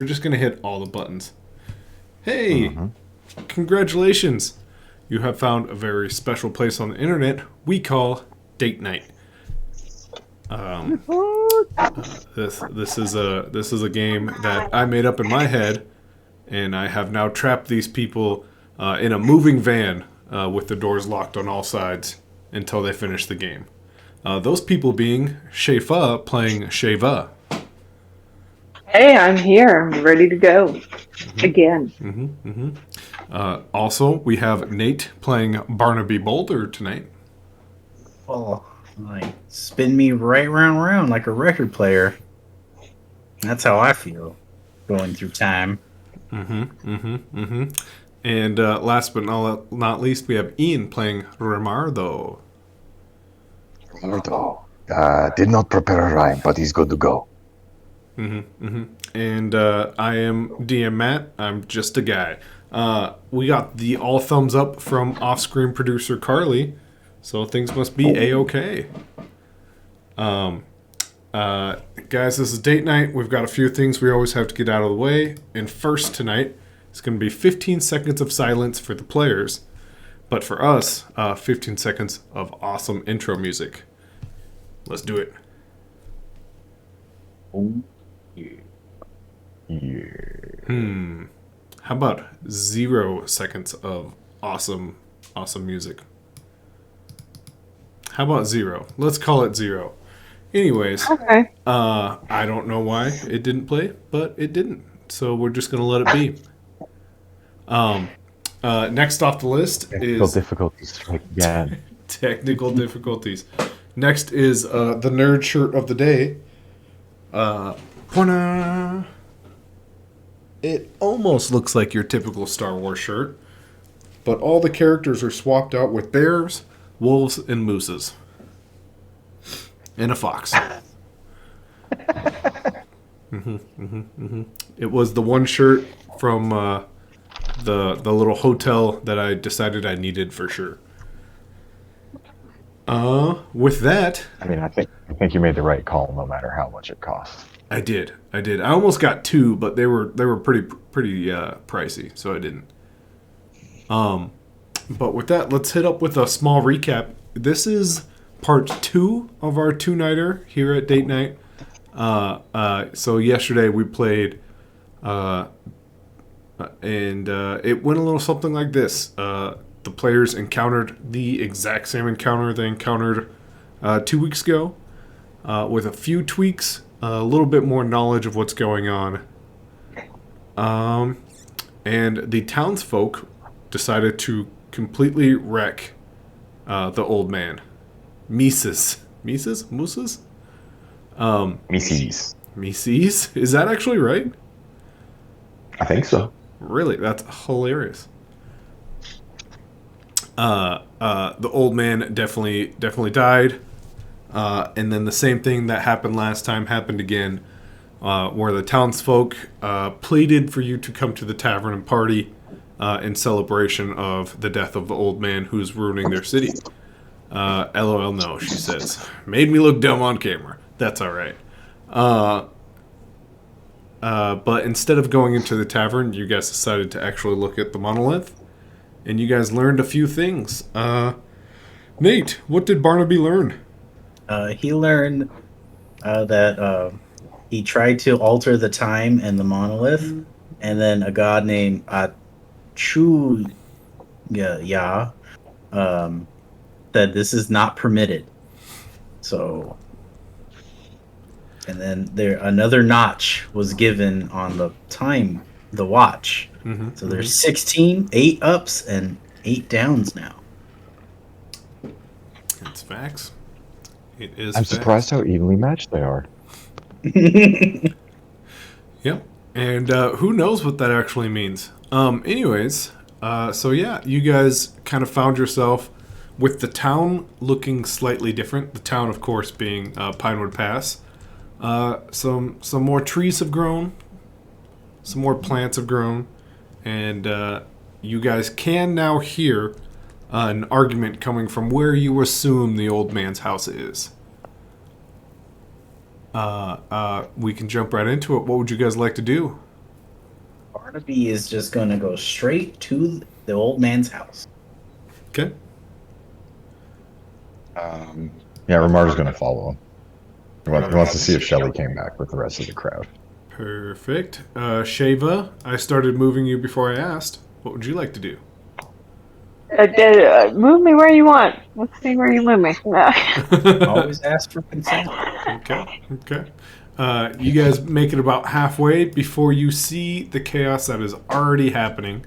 We're just going to hit all the buttons. Hey, Mm-hmm. congratulations. You have found a very special place on the internet we call Date Night. This is a game that I made up in my head, and I have now trapped these people in a moving van with the doors locked on all sides until they finish the game. Those people being Shefa playing Sheva. Hey, I'm here. I'm ready to go again. Also, we have Nate playing Barnaby Boulder tonight. Well, like spin me right round like a record player. That's how I feel going through time. And last but not least, we have Ian playing Rimardo. Roberto did not prepare a rhyme, but he's good to go. And I am DM Matt. I'm just a guy. We got the all thumbs up from off-screen producer Carly, so things must be a-okay. Guys, this is date night. We've got a few things we always have to get out of the way. And first tonight, it's going to be 15 seconds of silence for the players. But for us, 15 seconds of awesome intro music. Let's do it. Yeah. How about 0 seconds of awesome music? How about 0? Let's call it 0. Anyways, Okay. I don't know why it didn't play, but it didn't. So we're just gonna let it be. Next off the list Technical is difficulties strike again. technical difficulties. Next is the nerd shirt of the day. Pwana. It almost looks like your typical Star Wars shirt, but all the characters are swapped out with bears, wolves, and mooses. And a fox. It was the one shirt from the little hotel that I decided I needed for sure. With that, I mean, I think you made the right call, no matter how much it costs. I did. I almost got 2, but they were pretty pricey, so I didn't. But with that, let's hit up with a small recap. This is part 2 of our 2-nighter here at Date Night. So yesterday we played, and it went a little something like this. The players encountered the exact same encounter they encountered 2 weeks ago, with a few tweaks, a little bit more knowledge of what's going on. And the townsfolk decided to completely wreck the old man. Mises? Mooses? Mises. Mises? Is that actually right? I think so. Really? That's hilarious. The old man definitely died. And then the same thing that happened last time happened again, where the townsfolk pleaded for you to come to the tavern and party in celebration of the death of the old man who's ruining their city. LOL, no, she says. Made me look dumb on camera. That's all right. But instead of going into the tavern, you guys decided to actually look at the monolith, and you guys learned a few things. Nate, what did Barnaby learn? He learned that he tried to alter the time in the monolith, and then a god named Chu said this is not permitted. So, and then another notch was given on the time, the watch. So there's 16, 8 ups and 8 downs now. It's facts. It is. I'm facts. surprised how evenly matched they are. Yep. And who knows what that actually means. Anyways, so yeah, you guys kind of found yourself with the town looking slightly different. The town, of course, being Pinewood Pass. Some more trees have grown. Some more plants have grown. And you guys can now hear an argument coming from where you assume the old man's house is. We can jump right into it. What would you guys like to do? Barnaby is just gonna go straight to the old man's house. Okay. Yeah, Ramar's going to follow him. He wants to see if Shelly came back with the rest of the crowd. Perfect. Shava, I started moving you before I asked. What would you like to do? Move me where you want. Let's see where you move me. Always ask for consent. Okay. Okay. You guys make it about halfway before you see the chaos that is already happening.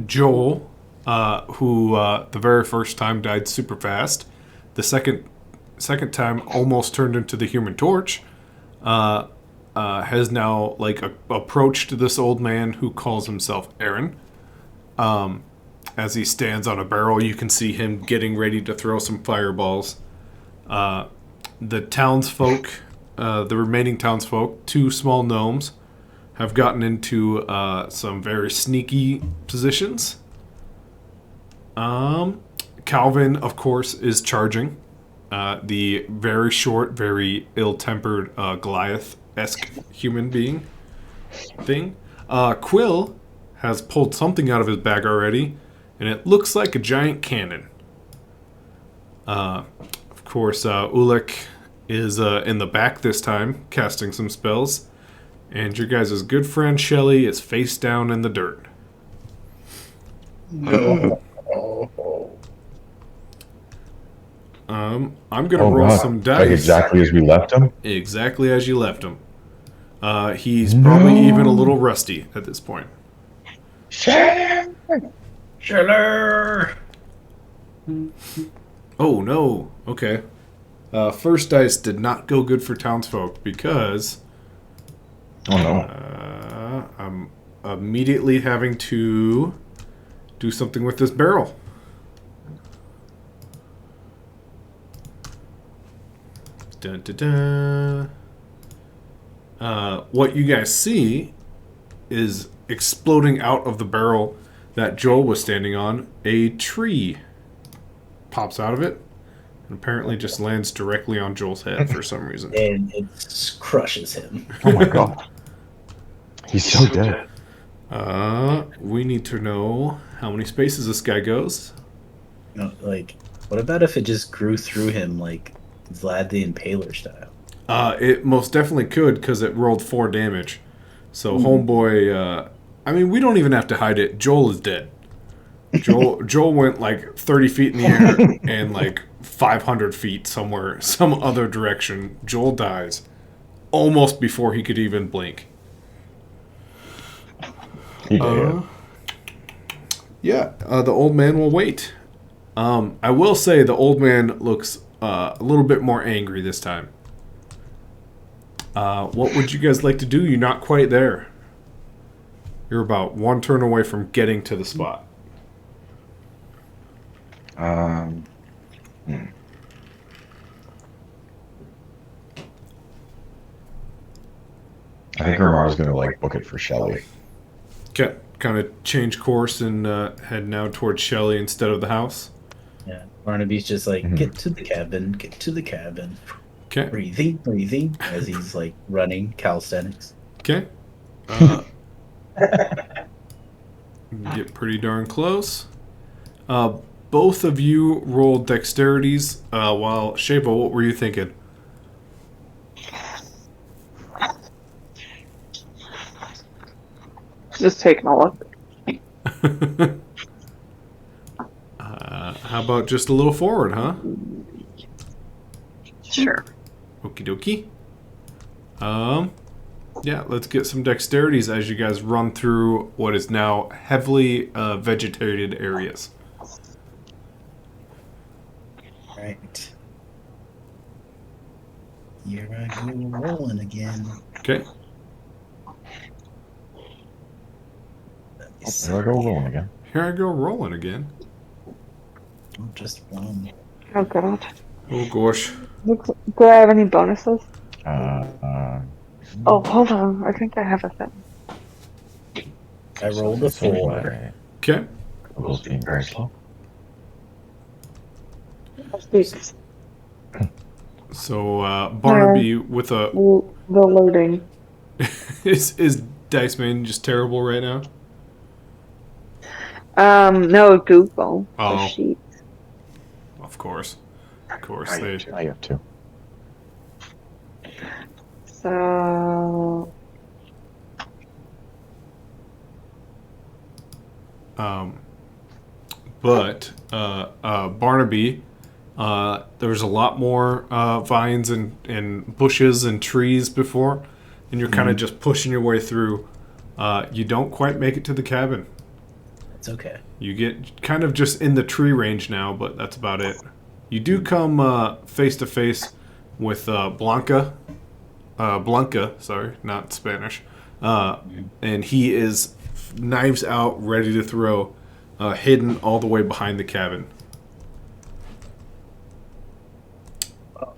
Joel, who the very first time died super fast, the second time almost turned into the Human Torch, has now approached this old man who calls himself Aaron. As he stands on a barrel, you can see him getting ready to throw some fireballs. The townsfolk, the remaining townsfolk, 2 small gnomes, have gotten into some very sneaky positions. Calvin, of course, is charging. The very short, very ill-tempered Goliath-esque human being thing. Quill has pulled something out of his bag already, and it looks like a giant cannon. Of course, Ulik is in the back this time, casting some spells. And your guys' good friend Shelly is face down in the dirt. I'm gonna roll some dice. Like exactly as we left him? Exactly as you left him. He's probably even a little rusty at this point. Scheller! Oh no. Okay. First dice did not go good for townsfolk because Oh no. I'm immediately having to do something with this barrel. Dun, dun, dun. What you guys see is exploding out of the barrel that Joel was standing on. A tree pops out of it and apparently just lands directly on Joel's head for some reason. And it crushes him. Oh my god. He's so dead. We need to know how many spaces this guy goes. No, like, what about if it just grew through him like Vlad the Impaler style? It most definitely could because it rolled 4 damage. So homeboy, I mean, we don't even have to hide it. Joel is dead. Joel went like 30 feet in the air and like 500 feet somewhere, some other direction. Joel dies almost before he could even blink. He did. Yeah, the old man will wait. I will say the old man looks a little bit more angry this time. What would you guys like to do? You're not quite there. You're about 1 turn away from getting to the spot. I think Ramar's gonna like book it for Shelly. Okay, kind of change course and head now towards Shelly instead of the house. Yeah. Barnaby's just like, get to the cabin, get to the cabin. Okay, Breathing, as he's like running calisthenics. okay. Get pretty darn close. Both of you rolled dexterities, while Shava, what were you thinking? Just taking a look. How about just a little forward, huh? Sure. Okie dokie. Yeah, let's get some dexterities as you guys run through what is now heavily vegetated areas. Right. Here I go rolling again. Okay. There I go rolling again. Here I go rolling again. Just one. Oh god. Oh gosh. Do I have any bonuses? Uh, Oh, hold on. I think I have a thing. I rolled a 4. Okay. Google's being very slow. Speaks. So Barnaby with a The loading. Is Dice Man just terrible right now? No, Google. Oh. The sheets. Of course. I have two. So, But Barnaby, there's a lot more vines and bushes and trees before, and you're kind of just pushing your way through. You don't quite make it to the cabin. It's okay. You get kind of just in the tree range now, but that's about it. You do come face to face with Blanca, sorry, not Spanish, and he is knives out, ready to throw, hidden all the way behind the cabin.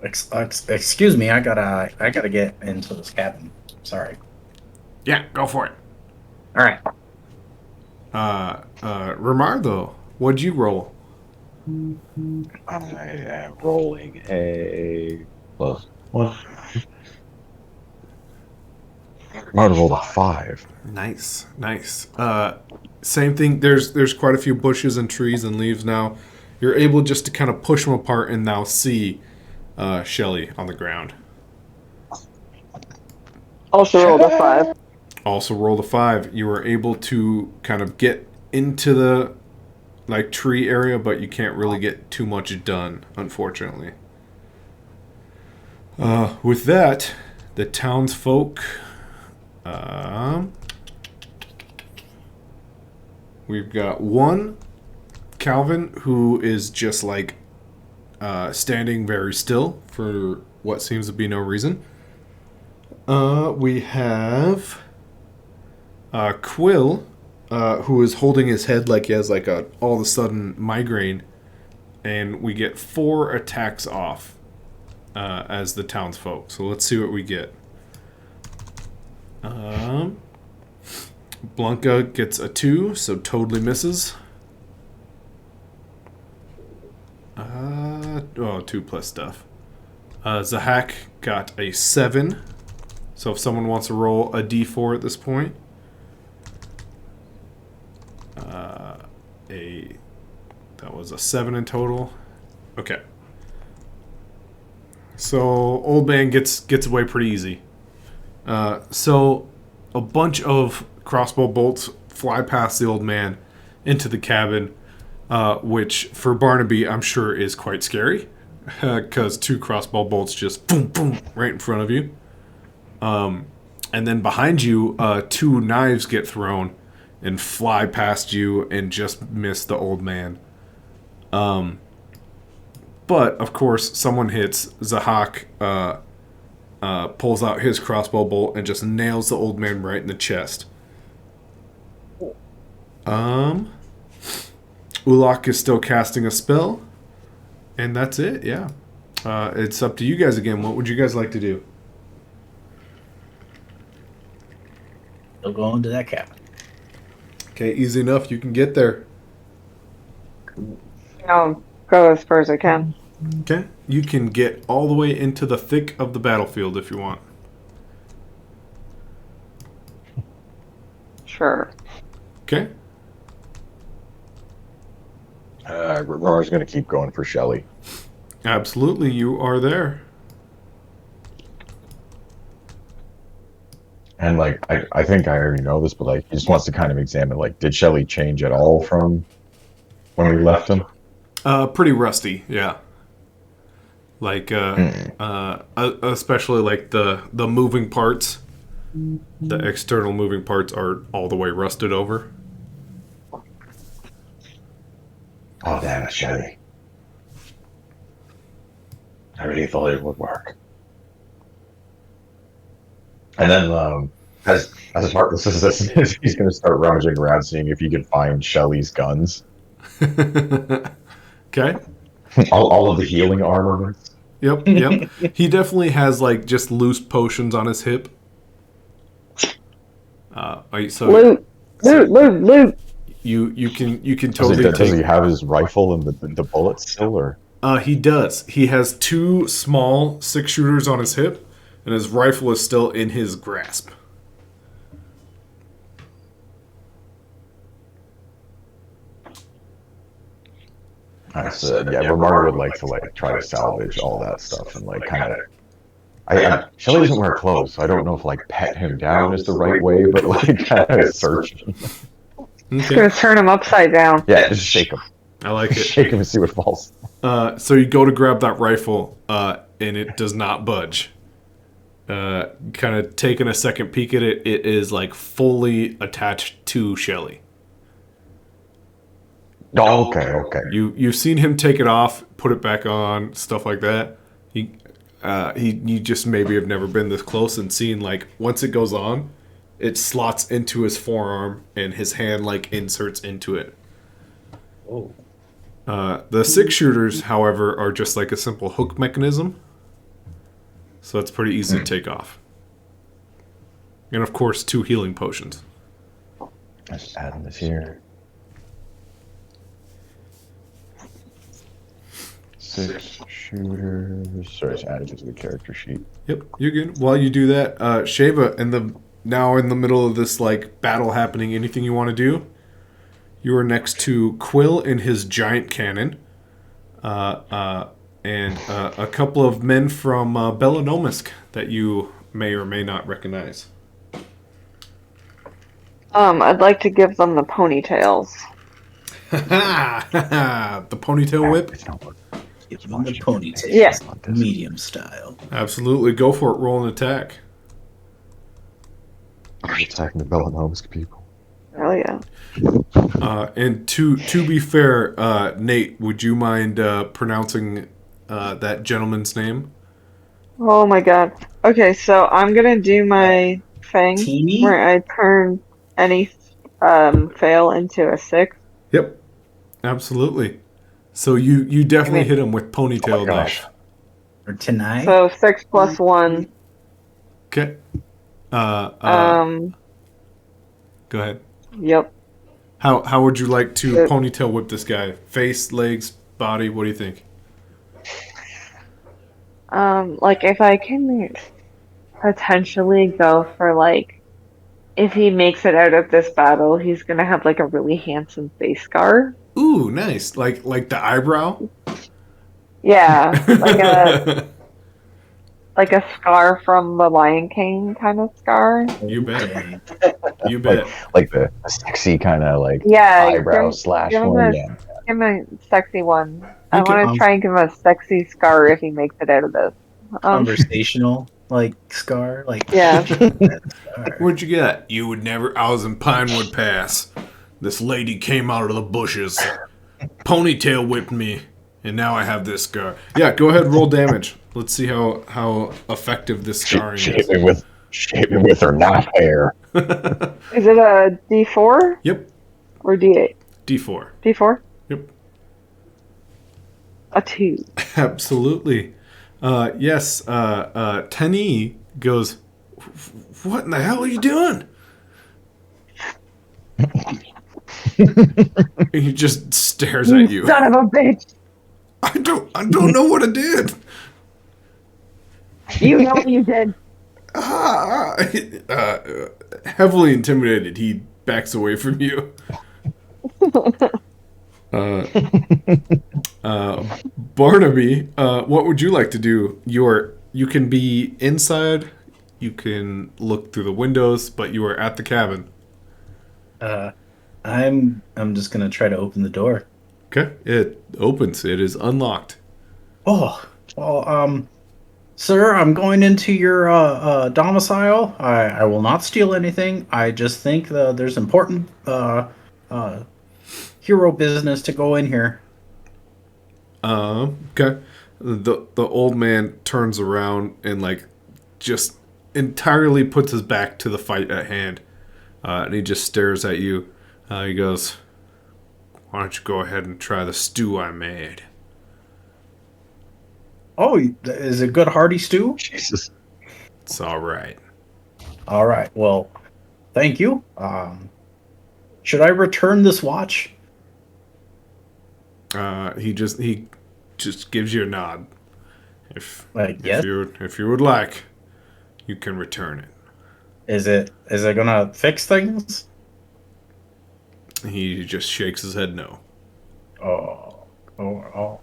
Excuse me, I gotta get into this cabin. Sorry. Yeah, go for it. All right. Romardo, what'd you roll? I am rolling a plus one. Might have rolled a 5. Nice. Same thing. There's quite a few bushes and trees and leaves now. You're able just to kind of push them apart and now see Shelly on the ground. also rolled a 5. Also rolled a 5. You were able to kind of get into the tree area, but you can't really get too much done, unfortunately. With that, the townsfolk. We've got one Calvin who is just standing very still for what seems to be no reason. We have Quill, who is holding his head like he has a all of a sudden migraine, and we get 4 attacks off as the townsfolk. So let's see what we get. Blanca gets a 2, so totally misses. 2 plus stuff. Zahak got a 7. So if someone wants to roll a d4 at this point. That was a 7 in total. Okay. So old man gets away pretty easy. So a bunch of crossbow bolts fly past the old man into the cabin, which for Barnaby I'm sure is quite scary, because 2 crossbow bolts just boom boom right in front of you. And then behind you, 2 knives get thrown and fly past you and just miss the old man. But of course, someone hits. Zahak pulls out his crossbow bolt and just nails the old man right in the chest. Ulak is still casting a spell, and that's it. Yeah, it's up to you guys again. What would you guys like to do? We'll go into that cabin. Okay, easy enough. You can get there. I'll go as far as I can. Okay, you can get all the way into the thick of the battlefield if you want. Sure. Okay. Romar's going to keep going for Shelly. Absolutely, you are there. And I think I already know this, but he just wants to kind of examine did Shelly change at all from when we left him? Pretty rusty, yeah. Especially the moving parts, the external moving parts are all the way rusted over. Oh, damn it, Shelly. I really thought it would work. And then, as heartless as this is, he's going to start rummaging around, seeing if he can find Shelly's guns. Okay. all of the healing armaments. Yep. He definitely has just loose potions on his hip. Loot. You can totally Does he have his rifle and the bullets still, or? He does. He has 2 small 6-shooters on his hip, and his rifle is still in his grasp. I said, yeah, Romardo would like to like try to salvage all that stuff and like kind of. Shelly doesn't wear clothes, so I don't know if like pet him down is the right way, but like kind of search him. Just Okay. gonna turn him upside down. Yeah, just shake him. I like it. Shake him and see what falls. So you go to grab that rifle, and it does not budge. Kind of taking a second peek at it, it is like fully attached to Shelly. Oh, okay. You've seen him take it off, put it back on, stuff like that. You just maybe have never been this close and seen like once it goes on, it slots into his forearm and his hand like inserts into it. Oh. The 6-shooters, however, are just like a simple hook mechanism, so it's pretty easy to take off. And of course, 2 healing potions. Just adding this here. 6 shooters. Sorry, just added it to the character sheet. Yep, you're good. While you do that, Sheva, now in the middle of this like battle happening, anything you want to do? You are next to Quill in his giant cannon, and a couple of men from Belonomisk that you may or may not recognize. I'd like to give them the ponytails. The ponytail whip? It's not working. Give him the ponytail. Yeah. Medium style. Absolutely, go for it. Roll an attack. I'm attacking the Belonomisk people. Oh yeah. And to be fair, Nate, would you mind pronouncing that gentleman's name? Oh my god. Okay, so I'm gonna do my thing Teeny? where I turn any fail into a 6. Yep, absolutely. So you definitely hit him with ponytail Oh my gosh. knife. Or tonight? So 6 plus 1. Okay. Go ahead. Yep. How would you like to Good. ponytail whip this guy? Face, legs, body? What do you think? Like if I can potentially go for like, if he makes it out of this battle, he's gonna have like a really handsome face scar. Ooh, nice. Like the eyebrow. Yeah, like a scar from the Lion King kind of scar. You bet. Okay. You bet. Like the sexy kind of like Yeah, eyebrow slash give him one. a- Yeah. give him a sexy one. I Okay. want to try and give him a sexy scar if he makes it out of this. Conversational, like, scar? Like, Yeah. that scar. What'd you get? You would never. I was in Pinewood Pass. This lady came out of the bushes, ponytail whipped me, and now I have this scar. Yeah, go ahead, roll damage. Let's see how effective this scarring Shape is. it with her knife hair. Is it a D4 Yep, or D8? D4. D4? Yep, A 2. absolutely. Yes. Tenny goes. What in the hell are you doing? He just stares at you. Son of a bitch! I don't know what I did. You know what you did. Heavily intimidated, he backs away from you. Barnaby, what would you like to do? You can be inside, you can look through the windows, but you are at the cabin. I'm just gonna try to open the door. Okay, it opens. It is unlocked. Oh, well, sir, I'm going into your domicile. I will not steal anything. I just think there's important hero business to go in here. Okay. The old man turns around and like just entirely puts his back to the fight at hand, and he just stares at you. He goes, "Why don't you go ahead and try the stew I made?" Oh, is it good hearty stew? Jesus. It's all right. All right. Well, thank you. Should I return this watch? He just gives you a nod. If Yes. if you would like, you can return it. Is it gonna fix things? He just shakes his head no. Oh,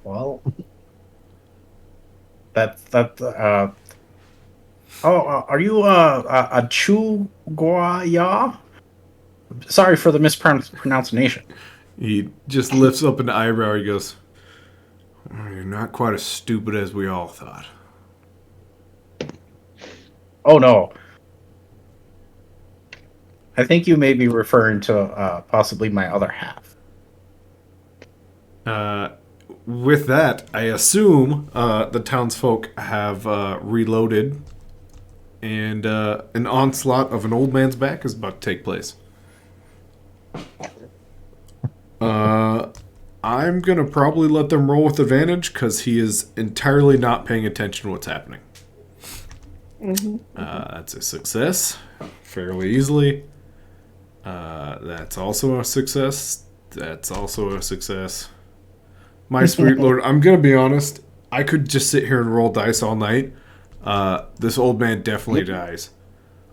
well. That. Are you a Chuguaya? Sorry for the mispronunciation. He just lifts up an eyebrow. He goes, "Oh, you're not quite as stupid as we all thought." Oh no. I think you may be referring to possibly my other half. With that, I assume the townsfolk have reloaded, and an onslaught of an old man's back is about to take place. I'm gonna probably let them roll with advantage because he is entirely not paying attention to what's happening. That's a success, fairly easily. That's also a success. That's also a success. My sweet lord, I'm gonna be honest. I could just sit here and roll dice all night. This old man definitely dies.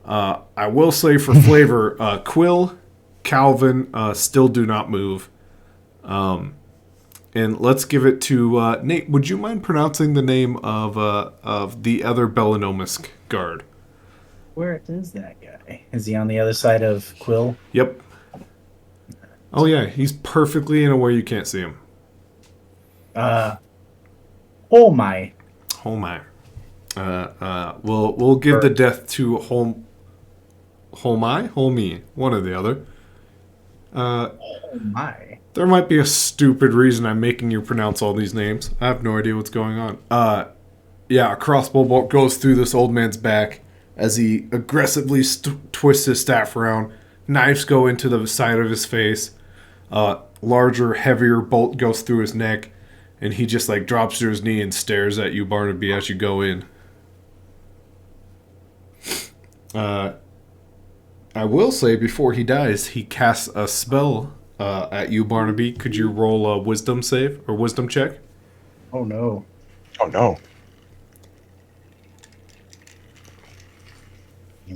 I will say for flavor, Quill, Calvin still do not move. And let's give it to Nate. Would you mind pronouncing the name of the other Bellanomisk guard? Where is that guy? Is he on the other side of Quill? Yep. Oh yeah, he's perfectly in a way you can't see him. Oh my. Oh my. We'll give the death to Holmi, one or the other. Oh my. There might be a stupid reason I'm making you pronounce all these names. I have no idea what's going on. Yeah, a crossbow bolt goes through this old man's back as he aggressively twists his staff around. Knives go into the side of his face. Larger, heavier bolt goes through his neck, and he just like drops to his knee and stares at you, Barnaby, as you go in. I will say before he dies, he casts a spell at you, Barnaby. Could you roll a wisdom save or wisdom check? Oh no. Oh no.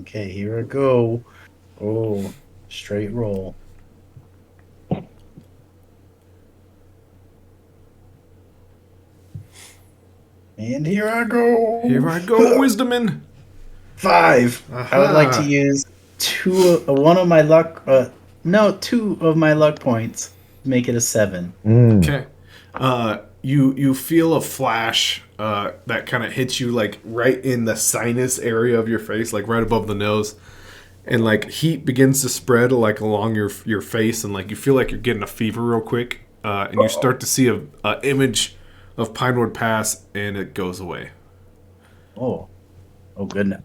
Okay, here I go. Oh, straight roll. And here I go. Here I go, wisdoming. 5. I would like Aha. to use two of my luck points to make it a 7. Okay. You feel a flash that kind of hits you like right in the sinus area of your face, like right above the nose, and like heat begins to spread like along your face, and like you feel like you're getting a fever real quick, and you start to see a image of Pinewood Pass, and it goes away. Oh goodness.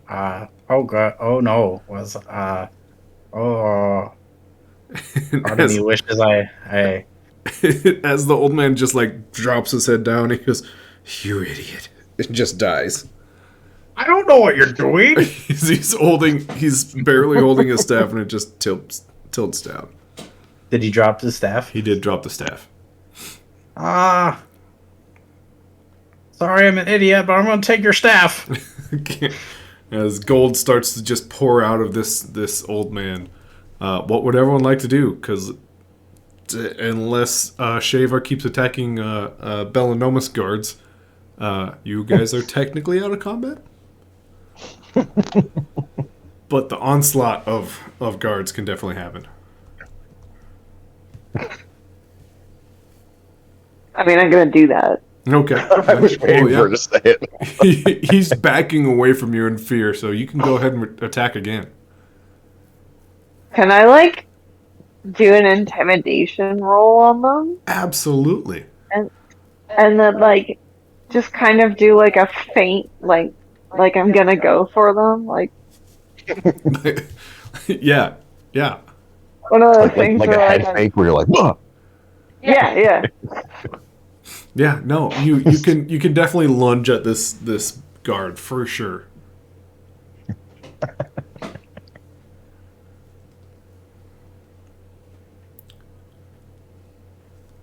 Oh god. Oh no. Was oh. Part of me wishes I. As the old man just like drops his head down, he goes, "You idiot!" It just dies. I don't know what you're doing. He's barely holding his staff, and it just tilts down. Did he drop the staff? He did drop the staff. Sorry, I'm an idiot, but I'm gonna take your staff. As gold starts to just pour out of this old man, what would everyone like to do? Because unless Shavar keeps attacking Bellanomus guards, you guys are technically out of combat. But the onslaught of guards can definitely happen. I mean, I'm gonna do that. Okay. I was waiting for her to say it. He's backing away from you in fear, so you can go ahead and attack again. Can I like do an intimidation roll on them, Absolutely. and then like just kind of do like a feint, like I'm gonna go for them, like yeah. one of those Like things a where head like fake where you're like, "Whoa." yeah. Yeah, no, you can definitely lunge at this guard for sure.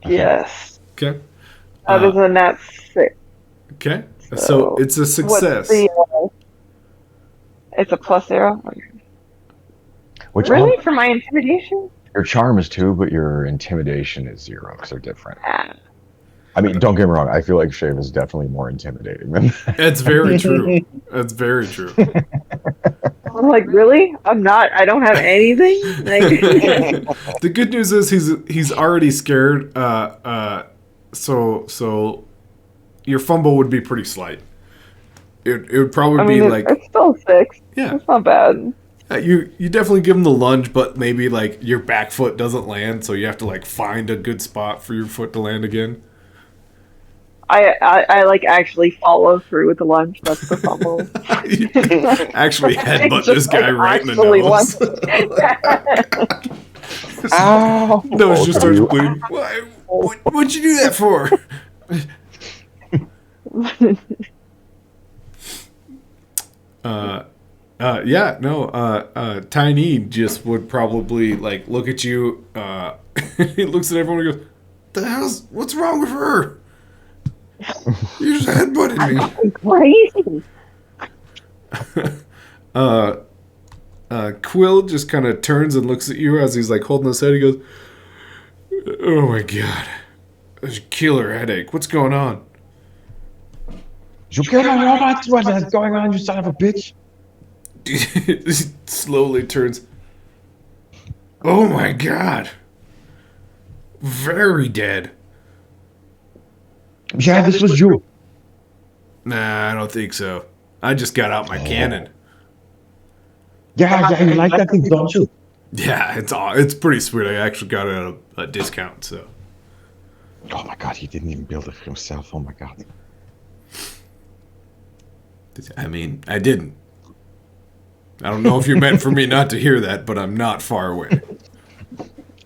Yes. Okay. That is a net 6. Okay. So it's a success. What's the, it's a +0? Okay. Which Really? one? For my intimidation? Your charm is 2, but your intimidation is 0 because they're different. Ah. I mean, don't get me wrong. I feel like Shave is definitely more intimidating than that. That's very true. That's very true. I'm like, really? I'm not. I don't have anything. Like, The good news is he's already scared. So your fumble would be pretty slight. It would probably I mean, be it's, like, it's still 6. yeah, It's not bad. you definitely give him the lunge, but maybe like your back foot doesn't land, so you have to like find a good spot for your foot to land again. I like actually follow through with the lunge. That's the fumble. Actually headbutt Just, this guy like, right in the actually nose. Ow! Nose just Are starts you- bleeding. What'd you do that for? Yeah, no, Tiny just would probably like look at you. He looks at everyone and goes, what's wrong with her? You just headbutted Crazy. me. Quill just kind of turns and looks at you as he's like holding his head. He goes, "Oh my god, there's a killer headache. What's going on?" You killed my robot? What is going on, you son of a bitch? He slowly turns. Oh my god. Very dead. Yeah, this was you. Nah, I don't think so. I just got out my cannon. Yeah, you like that thing, don't you? Yeah, it's pretty sweet. I actually got it at a discount, so. Oh my god, he didn't even build it himself. Oh my god. I mean, I didn't. I don't know if you meant for me not to hear that, but I'm not far away.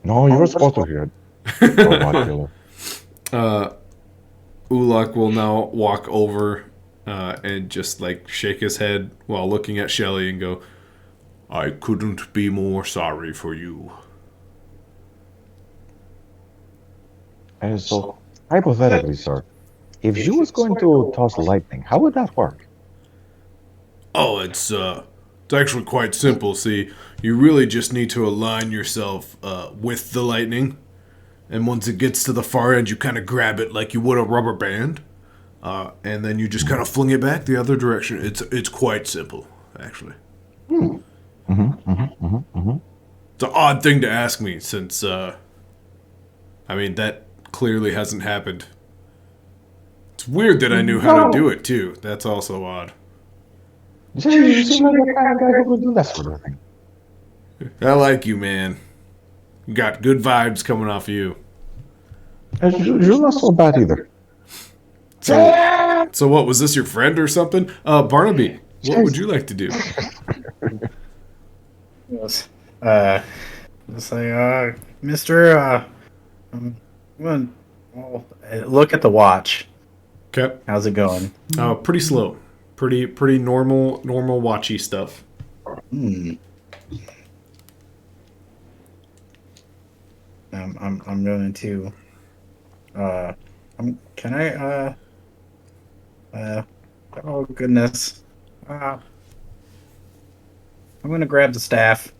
No, you were supposed to hear it. Robot killer. Ulak will now walk over and just like shake his head while looking at Shelly and go, "I couldn't be more sorry for you." And so, hypothetically, sir, if you was going to toss lightning, how would that work? Oh, it's actually quite simple. See, you really just need to align yourself with the lightning, and once it gets to the far end, you kind of grab it like you would a rubber band, and then you just kind of fling it back the other direction. It's quite simple, actually. It's an odd thing to ask me, since I mean that clearly hasn't happened. It's weird that I knew how to do it too. That's also odd. You seem like the kind of guy who would do that sort of thing. I like you, man. You got good vibes coming off you. You're not so bad either. So what, was this your friend or something? Barnaby, what would you like to do? Yes. Say, Mister, well, look at the watch. Okay. How's it going? Pretty slow. Pretty normal watchy stuff. I'm going to. Can I? Oh goodness. I'm gonna grab the staff.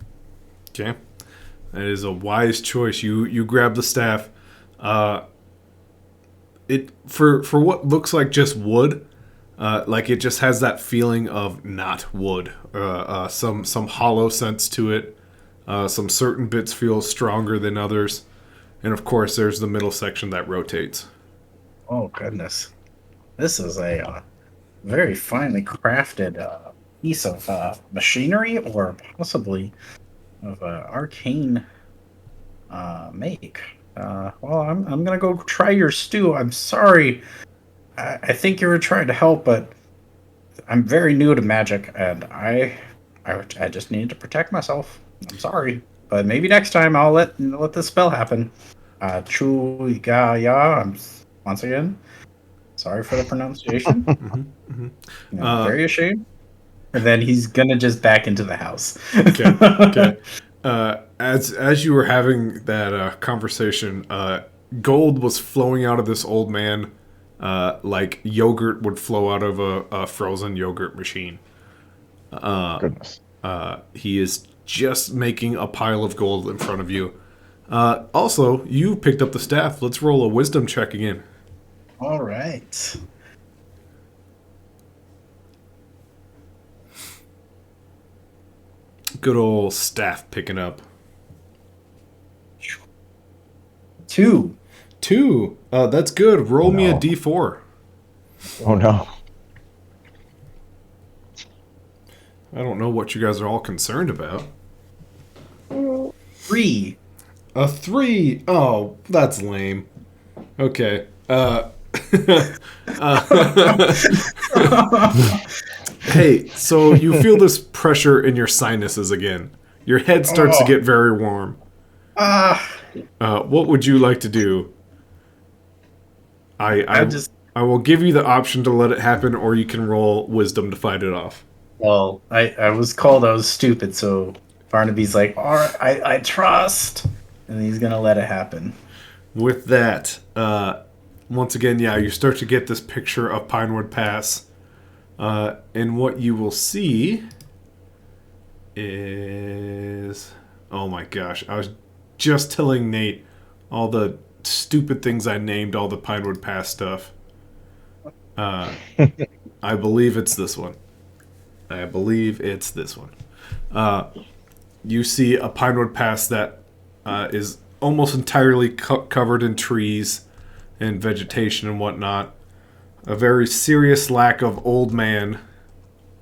Okay. That is a wise choice. You grab the staff. It for what looks like just wood. Like it just has that feeling of not wood. Some hollow sense to it. Some certain bits feel stronger than others, and of course, there's the middle section that rotates. Oh goodness, this is a very finely crafted piece of machinery, or possibly of arcane make. Well, I'm gonna go try your stew. I'm sorry. I think you were trying to help, but I'm very new to magic, and I just needed to protect myself. I'm sorry, but maybe next time I'll let this spell happen. Chugaya. I'm once again sorry for the pronunciation. I'm very ashamed. And then he's gonna just back into the house. Okay. As you were having that conversation, gold was flowing out of this old man, like yogurt would flow out of a frozen yogurt machine. Goodness. He is just making a pile of gold in front of you. Also, you picked up the staff. Let's roll a wisdom check again. All right. Good old staff picking up. 2. 2. That's good. Roll me a No. d4. Oh no. I don't know what you guys are all concerned about. 3. A 3. Oh, that's lame. Okay. Hey, so you feel this pressure in your sinuses again. Your head starts to Oh. get very warm. Ah, What would you like to do? I I just I will give you the option to let it happen, or you can roll wisdom to fight it off. well, I was called I was stupid, so Barnaby's like, all right, I trust, and he's gonna let it happen. With that, once again, yeah, you start to get this picture of Pinewood Pass. And what you will see is... Oh my gosh, I was just telling Nate all the stupid things I named all the Pinewood Pass stuff. I believe it's this one. You see a Pinewood Pass that is almost entirely covered in trees and vegetation and whatnot. A very serious lack of old man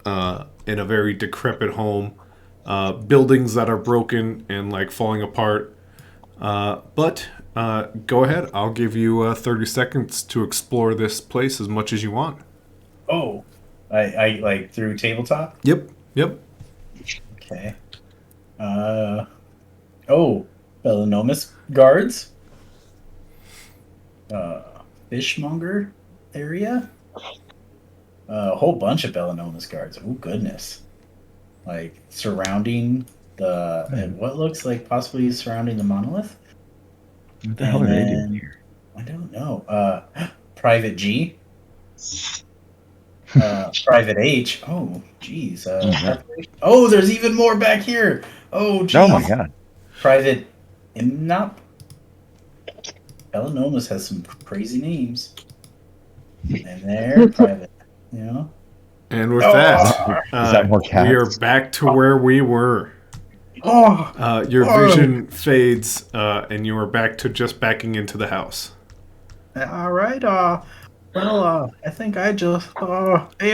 in a very decrepit home. Buildings that are broken and like falling apart. But go ahead. I'll give you 30 seconds to explore this place as much as you want. Oh, I like through tabletop. Yep. Okay. Oh, Belanomus guards. Fishmonger area. A whole bunch of Belanomus guards. Oh goodness! Like surrounding the and what looks like possibly surrounding the monolith. What the hell are they doing And here? I don't know. Private G. Private H. Oh, geez. Oh, there's even more back here. Oh, geez. Oh my god. Private Imnop. Belanomus has some crazy names. And there, private. You know? And with Oh, that, Is that more cats? we are back to where we were. Your vision fades, and you are back to just backing into the house. All right. Well, I think I just. Hey,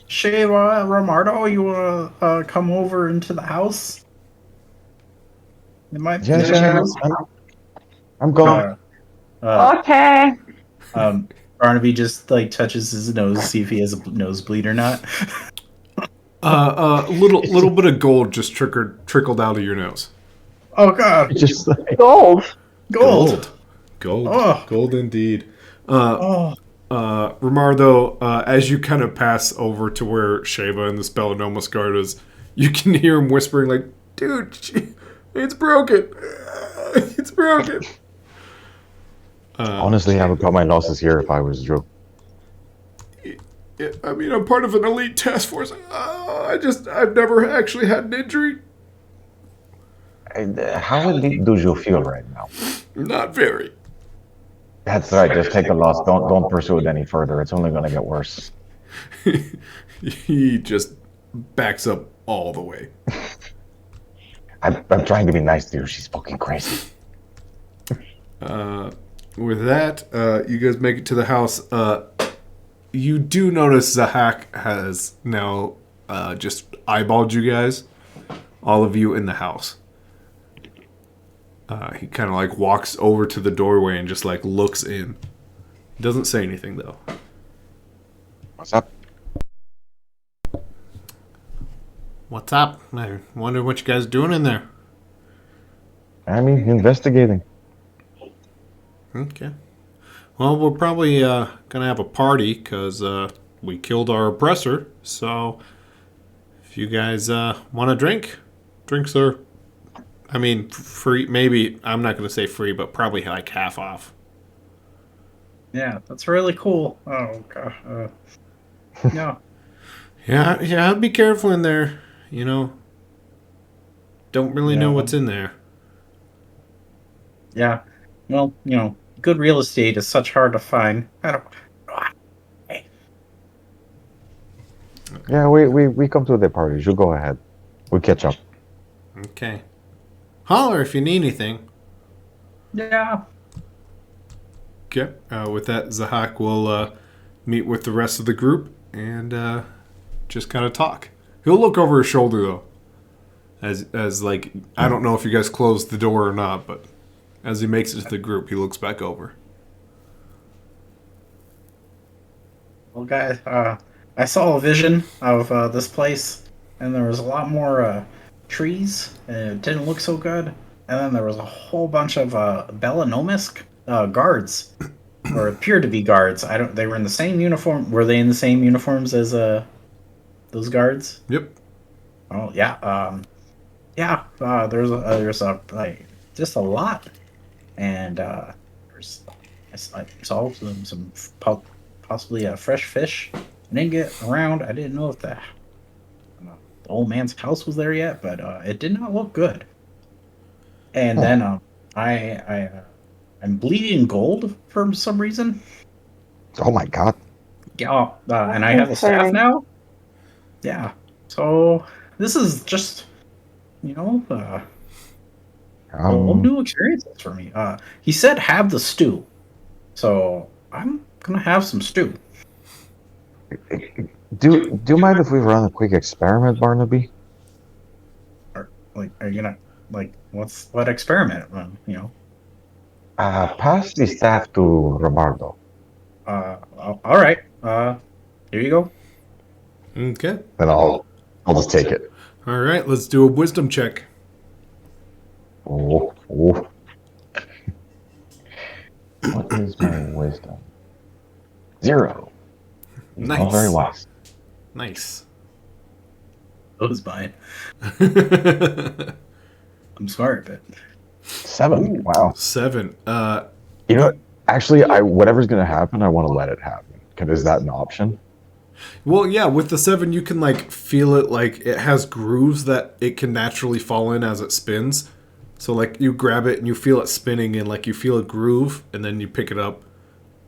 Shayla, Romardo, you wanna come over into the house? It might be. Yeah, I'm going. Okay. Barnaby just like touches his nose to see if he has a nosebleed or not. Little bit of gold just trickled out of your nose. Oh God, Just like, Gold. gold. Gold. Oh. Gold indeed. Oh, Romardo, as you kind of pass over to where Sheva and the Spellanomus guard is, you can hear him whispering like, "Dude, it's broken. It's broken." honestly, I would cut my losses here if I was Drew. I mean, I'm part of an elite task force. I've never actually had an injury. How elite do you feel right now? Not very. That's right. Just take the loss. Don't pursue it any further. It's only gonna get worse. He just backs up all the way. I'm trying to be nice to you. She's fucking crazy. With that, you guys make it to the house. You do notice Zahak has now just eyeballed you guys, all of you in the house. He kind of like walks over to the doorway and just like looks in. Doesn't say anything though. What's up? What's up? I wonder what you guys doing in there. I mean, investigating. Okay. Well, we're probably gonna have a party because we killed our oppressor. So, if you guys want a drink, drinks are, I mean, free. Maybe I'm not gonna say free, but probably like half off. yeah, that's really cool. Oh God. No. Yeah. Be careful in there. You know. Don't really know Yeah. what's in there. Yeah. Well, good real estate is such hard to find. I don't. Yeah, we come to the parties. You go ahead. We catch up. Okay. Holler if you need anything. Yeah. Okay. With that, Zahak will meet with the rest of the group and just kind of talk. He'll look over his shoulder though, as like I don't know if you guys closed the door or not, but as he makes it to the group, he looks back over. Well, guys, I saw a vision of this place, and there was a lot more trees, and it didn't look so good. And then there was a whole bunch of Belanomisk guards, or appeared to be guards. I don't. They were in the same uniform. Were they in the same uniforms as those guards? Yep. Oh yeah. Yeah. There's a like just a lot, and I saw some possibly fresh fish. I didn't get around. I didn't know if the old man's house was there yet, but it did not look good. And then I'm bleeding gold for some reason. Oh my god. Yeah, and I have a staff now. Yeah, so this is just a whole new experiences for me. He said have the stew, so I'm gonna have some stew. Do you mind if we run a quick experiment, Barnaby? Are you gonna what experiment? Pass the staff to Romardo. All right. Here you go. Okay. Then I'll just take it. All right. Let's do a wisdom check. Oh. What is my wisdom? 0. Nice. Oh, very wise. Nice. That was mine. I'm smart, but 7. Wow. 7. You know what? Actually, whatever's gonna happen, I want to let it happen. Is that an option? Well, yeah, with the 7, you can like feel it like it has grooves that it can naturally fall in as it spins. So like you grab it and you feel it spinning and like you feel a groove and then you pick it up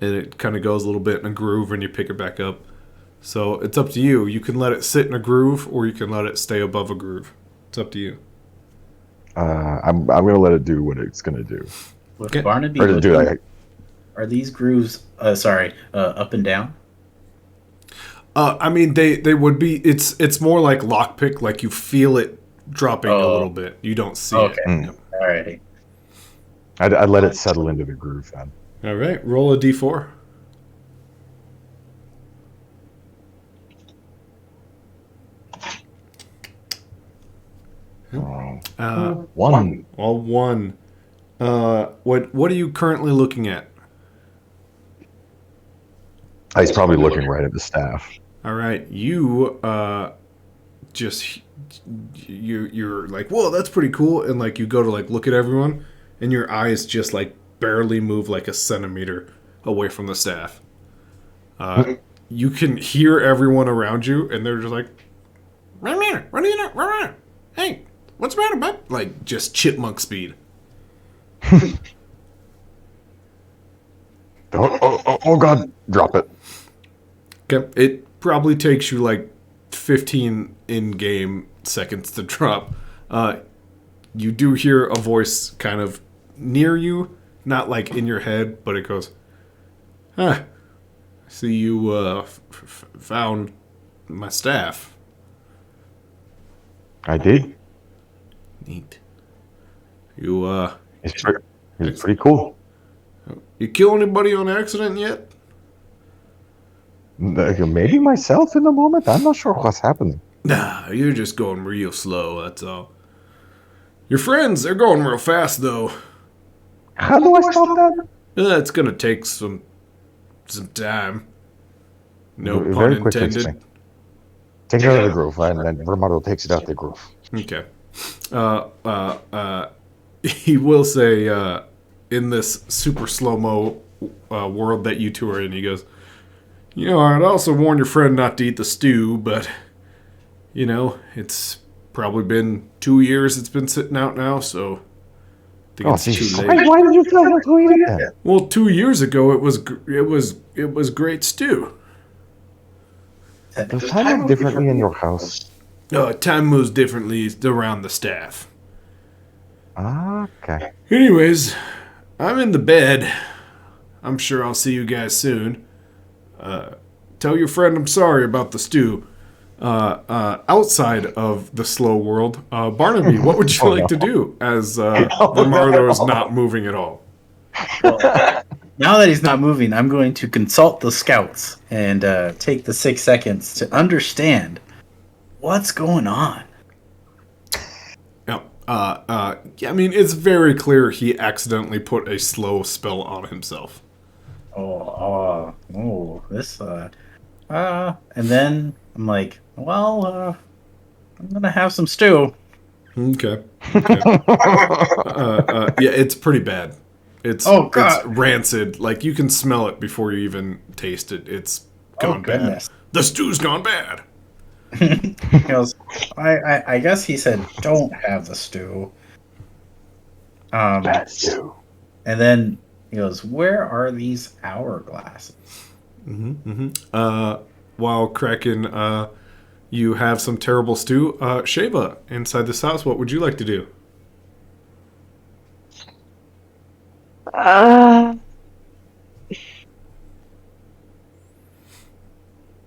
and it kind of goes a little bit in a groove and you pick it back up. So it's up to you. You can let it sit in a groove or you can let it stay above a groove. It's up to you. I'm gonna let it do what it's gonna do. with Okay. Barnaby, Or to do like are these grooves? Up and down. I mean, they would be. It's more like lockpick. Like you feel it dropping a Oh. little bit. You don't see Okay. it. Yep. Alrighty. I'd let it settle into the groove then. All right, roll a d4. Oh, 1. All 1. What are you currently looking at? He's probably looking right at the staff. All right, you just you're like, whoa, that's pretty cool, and like you go to like look at everyone, and your eyes just like barely move like a centimeter away from the staff. You can hear everyone around you, and they're just like, run here, run here, run here. Hey, what's the matter, bud? Like just chipmunk speed. Oh god, drop it. Okay, it probably takes you like 15 in-game seconds to drop. You do hear a voice kind of near you, not like in your head, but it goes, I see you found my staff. I did. Neat. You It's pretty cool. you kill anybody on accident yet? Maybe myself in the moment. I'm not sure what's happening. Nah, you're just going real slow, that's all. Your friends, they're going real fast though. How do I stop that? It's gonna take some time. No pun Very quickly. intended. Take it out of the groove, and then Romano takes it out the groove. Okay. He will say, in this super slow-mo world that you two are in, he goes, I'd also warn your friend not to eat the stew, but, it's probably been 2 years it's been sitting out now, so think Oh, it's geez. too late. Why did you tell him to eat it then? Well, 2 years ago it was great stew. Does time move differently in your house? Time moves differently around the staff. Okay. Anyways, I'm in the bed. I'm sure I'll see you guys soon. Tell your friend I'm sorry about the stew. Outside of the slow world, Barnaby, what would you like to do as Romardo is not moving at all? Well, now that he's not moving, I'm going to consult the scouts and take the 6 seconds to understand what's going on. Yeah. I mean, it's very clear he accidentally put a slow spell on himself. This, and then I'm like, well, I'm gonna have some stew. Okay. Yeah, it's pretty bad. It's Oh, God. it's rancid. Like you can smell it before you even taste it. It's gone bad. Goodness. The stew's gone bad. He goes, I guess he said, don't have the stew. Stew. And then he goes, where are these hourglasses? While Kraken, you have some terrible stew. Sheva, inside this house, what would you like to do?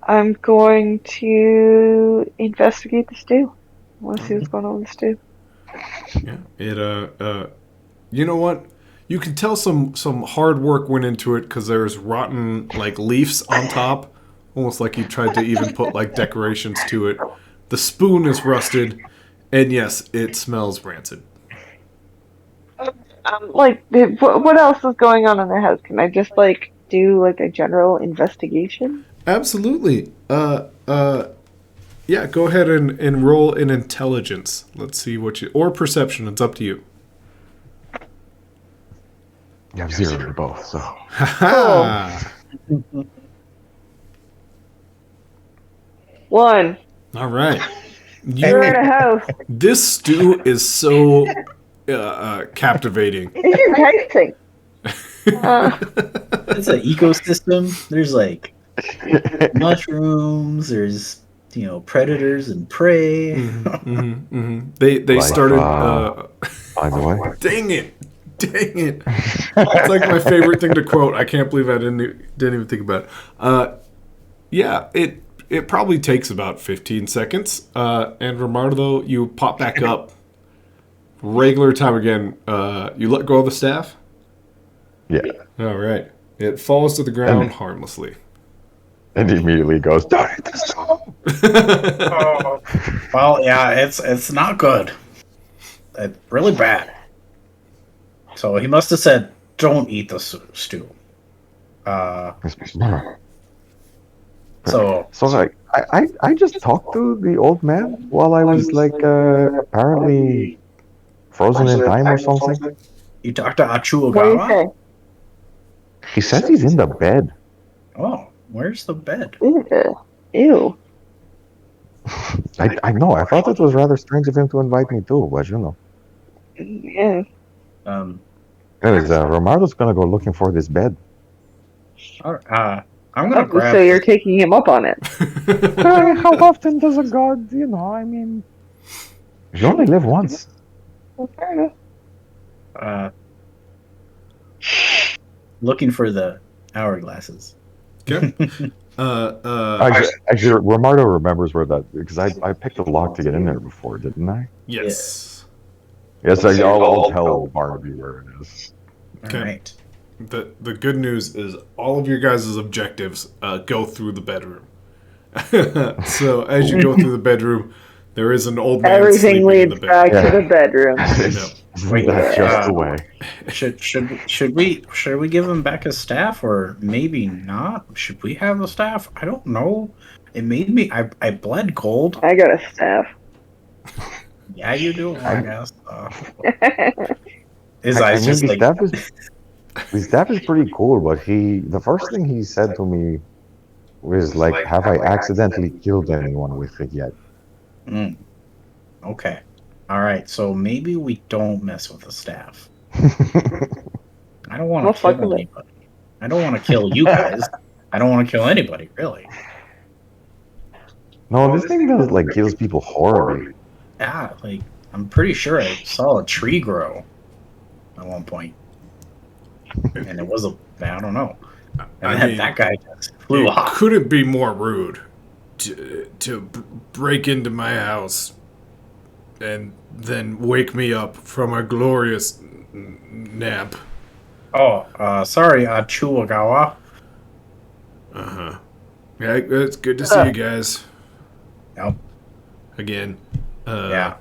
I'm going to investigate the stew. I want to see what's going on with the stew. Yeah. You know what? You can tell some hard work went into it because there's rotten like leaves on top, almost like he tried to even put like decorations to it. The spoon is rusted, and yes, it smells rancid. What else is going on in the house? Can I just do a general investigation? Absolutely. Yeah. Go ahead and roll an intelligence. Let's see what you or perception. It's up to you. You have 0 to both, so. Ha 1. All right. You're in a house. This stew is so captivating. It's enticing. It's an ecosystem. There's like mushrooms. There's predators and prey. They Like, started. By the way. Dang it! It's like my favorite thing to quote. I can't believe I didn't even think about it. Yeah, it probably takes about 15 seconds. And Romardo, you pop back up. Regular time again. You let go of the staff. Yeah. All right. It falls to the ground harmlessly. And he immediately goes, don't hit the stove. Well, yeah, it's not good. It's really bad. So he must have said, "Don't eat the stew." So like I just talked to the old man while I was apparently frozen in time or something. you talked to What do you Achuogawa? say? He says he's in the bed. Oh, where's the bed? Ew. I know. I thought it was rather strange of him to invite me too, but Yeah. Anyways, Romardo's gonna go looking for this bed. I'm gonna grab. So you're taking him up on it. How often does a god, I mean... You only live once. Well, fair enough. Looking for the hourglasses. Okay. Actually, Romardo remembers where that because I picked a lock to get in there before, didn't I? Yes. Yes, I'll tell Barnaby where it is. Okay. All right. The good news is all of your guys' objectives go through the bedroom. So as you go through the bedroom, there is an old man Everything sleeping in the leads bed. back to the bedroom. Wait, That's just the way. Should we give him back his staff or maybe not? Should we have the staff? I don't know. It made me. I bled cold. I got a staff. Yeah, you do. I guess. His eyes just like. The staff is pretty cool, but the first thing he said to me was like, "Have I accidentally killed anyone with it yet?" Okay. All right. So maybe we don't mess with the staff. I don't want Well, to kill fuck 'em. anybody. I don't want to kill you guys. I don't want to kill anybody, really. No, this thing does like kills people horribly. Yeah, like I'm pretty sure I saw a tree grow at one point, and it was I don't know. And I then mean, that guy just flew it off. couldn't be more rude to break into my house and then wake me up from a glorious nap. Oh, sorry, Chuagawa. Uh-huh. Yeah, it's good to see you guys Yep. again. Yeah.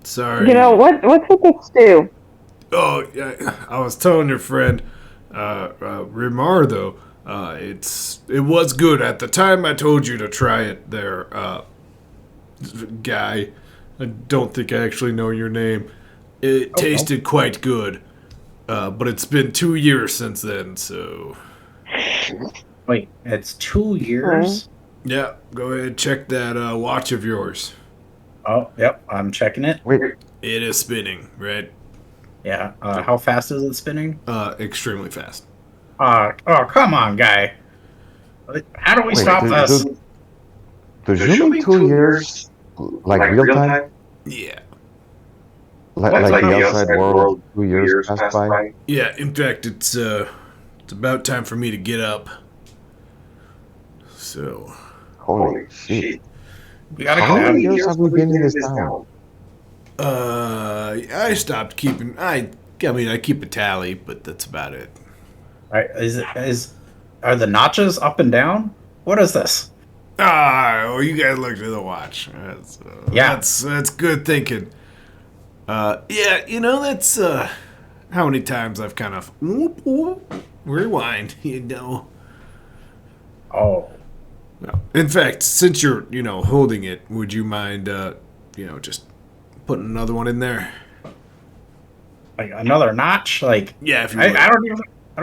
Sorry. You know what's with the stew? Oh, yeah, I was telling your friend, Rimar, though, it was good. At the time I told you to try it there, guy. I don't think I actually know your name. It tasted quite good, but it's been 2 years since then, so... Wait, it's 2 years? Yeah, go ahead and check that watch of yours. Oh, yep, I'm checking it. Wait, It is spinning, right? Yeah, how fast is it spinning? Extremely fast. Oh, come on, guy. How do we stop this? There's usually 2 years, like real time, Yeah. like the outside world. 2 years passed by. Yeah, in fact, it's about time for me to get up. So, Holy shit! We gotta How get out many of years here. have we been in this town? I stopped keeping. I mean, I keep a tally, but that's about it. Right, are the notches up and down? What is this? Oh, you guys looked at the watch. Yeah. That's good thinking. Yeah, you know, that's how many times I've kind of rewind. You know. Oh, No. In fact, since you're, holding it, would you mind, just putting another one in there? like another notch? Like Yeah, if you I, would. I don't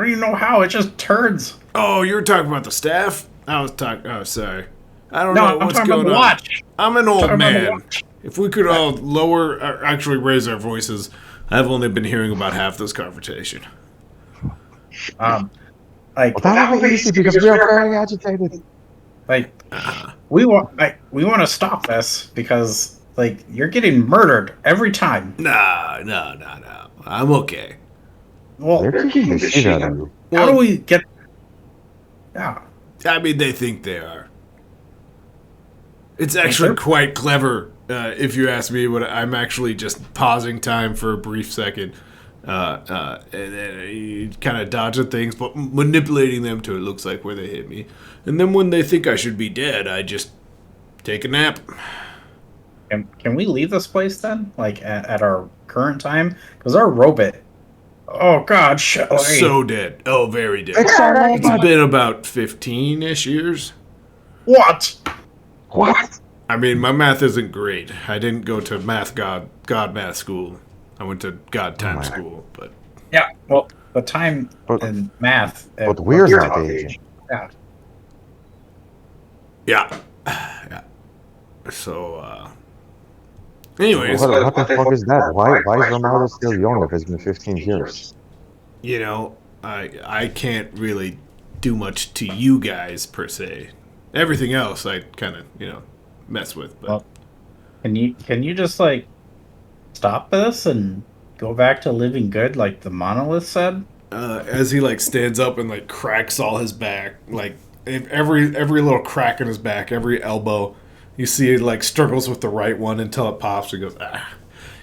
even know how it just turns. Oh, you were talking about the staff? I was talking. Oh, sorry. I don't No, know I'm what's talking about going the on. watch. I'm an old Talking about the man. watch. If we could all lower, or actually raise our voices, I've only been hearing about half this conversation. Like Well, that'll be easy because we are very agitated. like we want to stop this because like you're getting murdered every time. No. I'm okay. Well, They're kicking the shit out of you. how do we get? Yeah, I mean, they think they are. It's actually quite clever, if you ask me. What I'm actually just pausing time for a brief second, and then you kind of dodging things, but manipulating them to it looks like where they hit me. And then when they think I should be dead, I just take a nap. can we leave this place then? Like at our current time, because our robot. Oh God, So dead. Oh, very dead. Fix our It's robot. been about 15-ish years. what? What? I mean, my math isn't great. I didn't go to God math school. I went to God time my. school, but Yeah, well, the time But- and math. But we're not the agent. Yeah. yeah. So, anyways, What the fuck is that? Why is Ronaldo still young if it's been 15 years? I can't really do much to you guys per se. Everything else I kind of mess with, but Well, can you just like stop this and go back to living good like the monolith said? as he stands up and cracks all his back, every little crack in his back, every elbow, you see he struggles with the right one until it pops. He goes,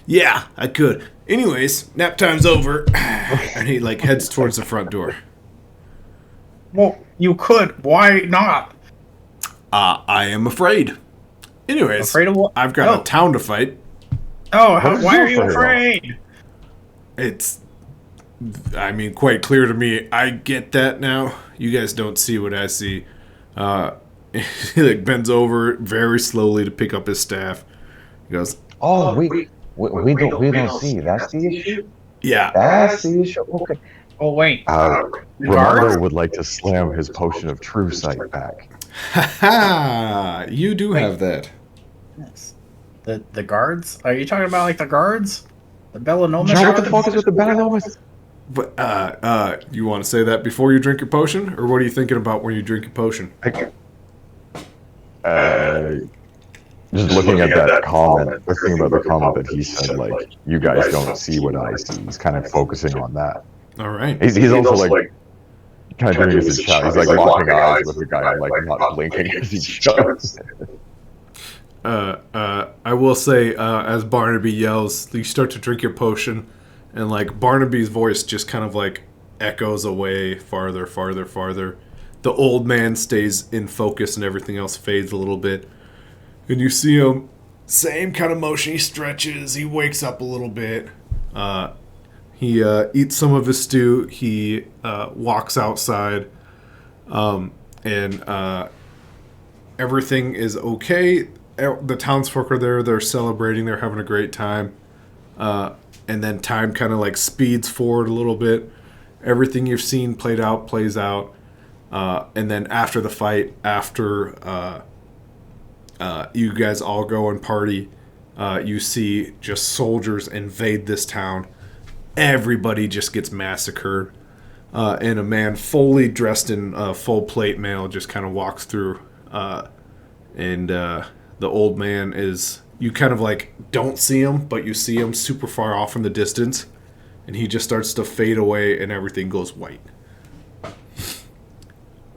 yeah, I could. Anyways, nap time's over, and he heads towards the front door. Well, you could. Why not? I am afraid. Anyways, Afraid of what? I've got a town to fight. Oh, What is why you are you afraid afraid? It's, quite clear to me. I get that now. You guys don't see what I see. He bends over very slowly to pick up his staff. He goes, Oh, we don't see. That's the issue. yeah. That's the issue. Okay. Oh wait. Ronaldo Guards? would like to slam his potion of true sight back. Ha! You do have that. Yes. The guards? Are you talking about the guards? The Belanomas. John, what the fuck is with the Belanomas? But you want to say that before you drink your potion, or what are you thinking about when you drink your potion? Just looking at that comment, the thing about the comment that he said, like, you guys don't see what I see. He's kind of focusing on that. All right. He's also like kind of doing this in chat. He's like locking eyes with the guy and like not blinking as he shows. I will say, as Barnaby yells, you start to drink your potion, and like Barnaby's voice just kind of like echoes away farther, farther, farther. The old man stays in focus, and everything else fades a little bit. And you see him, same kind of motion. He stretches. He wakes up a little bit. He eats some of his stew. He walks outside, and everything is okay. The townsfolk are there. They're celebrating. They're having a great time. And then time kind of like speeds forward a little bit. Everything you've seen played out plays out. And then after the fight, after you guys all go and party, you see just soldiers invade this town. Everybody just gets massacred. And a man fully dressed in full plate mail just kind of walks through. And the old man is... You kind of like don't see him, but you see him super far off in the distance. And he just starts to fade away and everything goes white.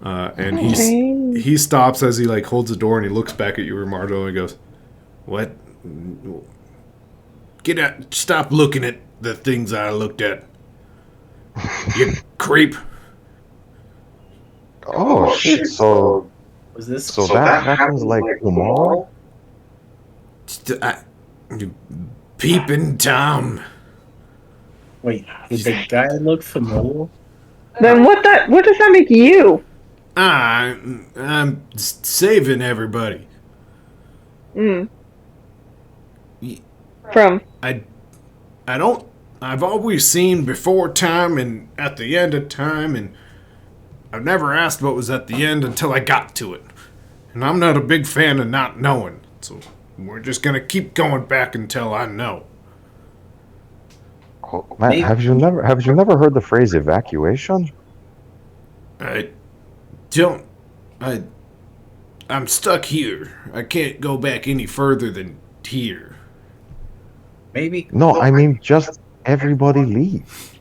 And he stops as he like holds the door and he looks back at you, Rimardo, and he goes, "What? Get out! Stop looking at the things I looked at. You creep." Oh shit! So Was this? so that happens like tomorrow? Peeping Tom. Wait, did the guy look familiar? Then what does that make you? I'm saving everybody. From? I don't. I've always seen before time and at the end of time, and I've never asked what was at the end until I got to it. And I'm not a big fan of not knowing, so we're just gonna keep going back until I know. Oh, man, have you never heard the phrase evacuation? I'm stuck here. I can't go back any further than here. Maybe. No, I mean just everybody leave.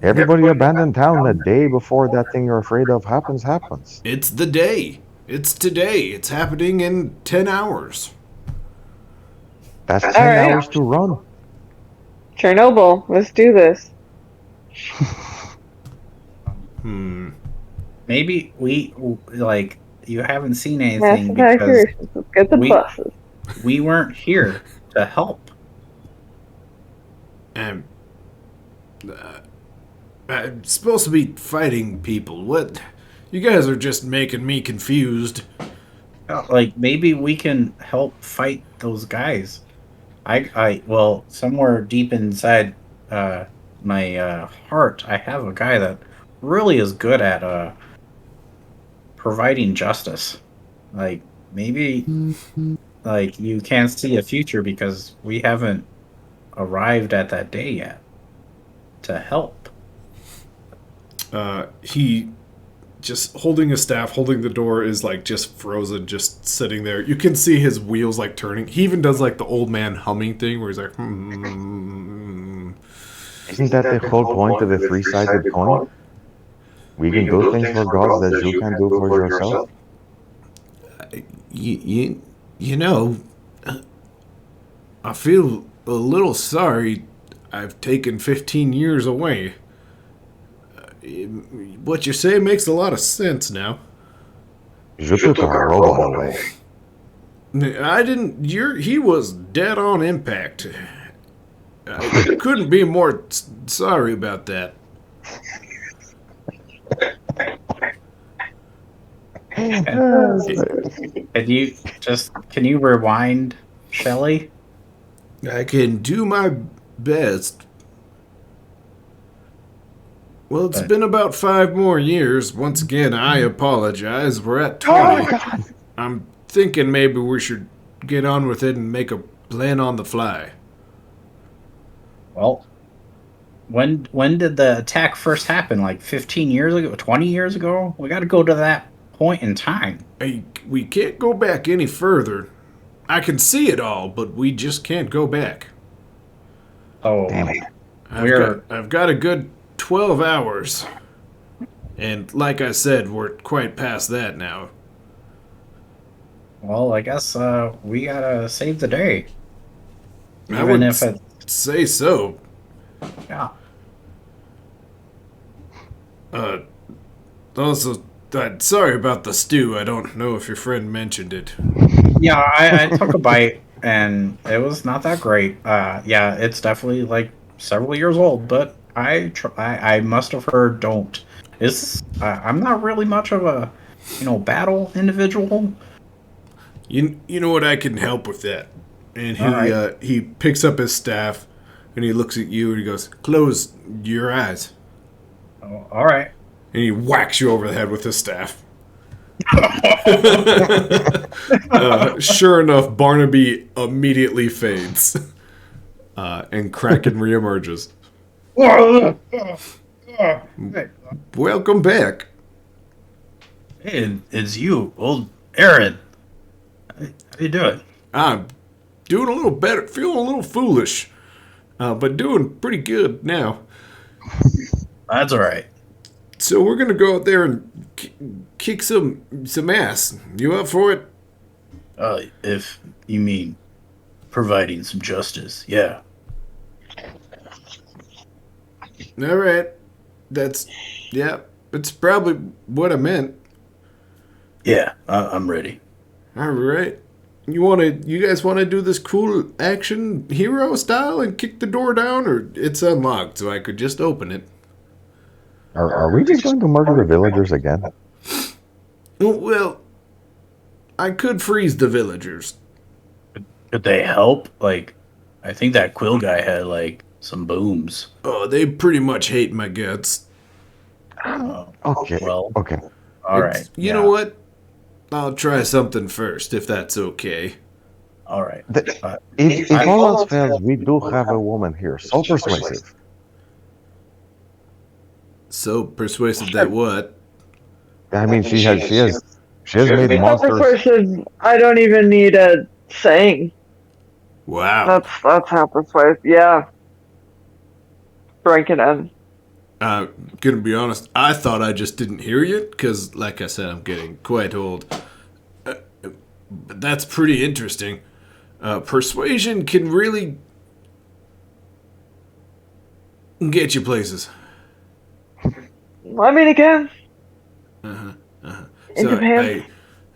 Everybody abandon town the day before that thing you're afraid of happens. It's the day. It's today. It's happening in 10 hours. That's 10 right. hours to run. Chernobyl, let's do this. Maybe we like you haven't seen Mass anything because evacuation. Let's get the we- buses. we weren't here to help. I'm supposed to be fighting people. What? You guys are just making me confused. Like maybe we can help fight those guys. Well, somewhere deep inside my heart, I have a guy that really is good at providing justice. Like maybe like you can't see a future because we haven't arrived at that day yet to help. He just holding his staff, holding the door, is like just frozen, just sitting there. You can see his wheels like turning. He even does like the old man humming thing where he's like, Isn't that the whole point of the three-sided coin? We can do things for gods that you can't do for yourself. You know, I feel a little sorry I've taken 15 years away. What you say makes a lot of sense now. You took a robot away. I didn't. He was dead on impact. I couldn't be more sorry about that. Can you rewind, Shelley? I can do my best. Well, it's been about 5 more years. Once again, I apologize. We're at 20. Oh my god. I'm thinking maybe we should get on with it and make a plan on the fly. Well, when did the attack first happen? Like 15 years ago, 20 years ago? We got to go to that point in time. Hey, we can't go back any further. I can see it all, but we just can't go back. Oh, Damn it. I've got a good 12 hours. And like I said, we're quite past that now. well, I guess we gotta save the day. I Even would if it, say so. yeah. Also, sorry about the stew. I don't know if your friend mentioned it. Yeah, I took a bite and it was not that great. Yeah, it's definitely like several years old, but I must have heard don't. I'm not really much of a, battle individual. You know what? I can help with that. And All right. he picks up his staff and he looks at you and he goes, "Close your eyes." Oh, all right. And he whacks you over the head with his staff. Sure enough, Barnaby immediately fades. And Kraken reemerges. Welcome back. Hey, it's you, old Aaron. How you doing? I'm doing a little better, feeling a little foolish, but doing pretty good now. That's all right. So we're gonna go out there and kick some ass. You up for it? If you mean providing some justice, yeah. All right. It's probably what I meant. Yeah, I'm ready. All right. You guys want to do this cool action hero style and kick the door down, or it's unlocked, so I could just open it? Are we just going to murder the villagers again? Well, I could freeze the villagers. Could they help? Like, I think that Quill guy had like some booms. Oh, they pretty much hate my guts. Okay. Well, Okay. all right. You know what? I'll try something first, if that's okay. All right. If all else fails, we do have a woman here. So persuasive. So persuasive that what? I mean, she has made So monsters. persuasive, I don't even need a saying. Wow. That's how persuasive. Yeah. Break it in. Gonna be honest, I thought I just didn't hear you, because, like I said, I'm getting quite old. But that's pretty interesting. Persuasion can really get you places. I mean, again. In So Japan.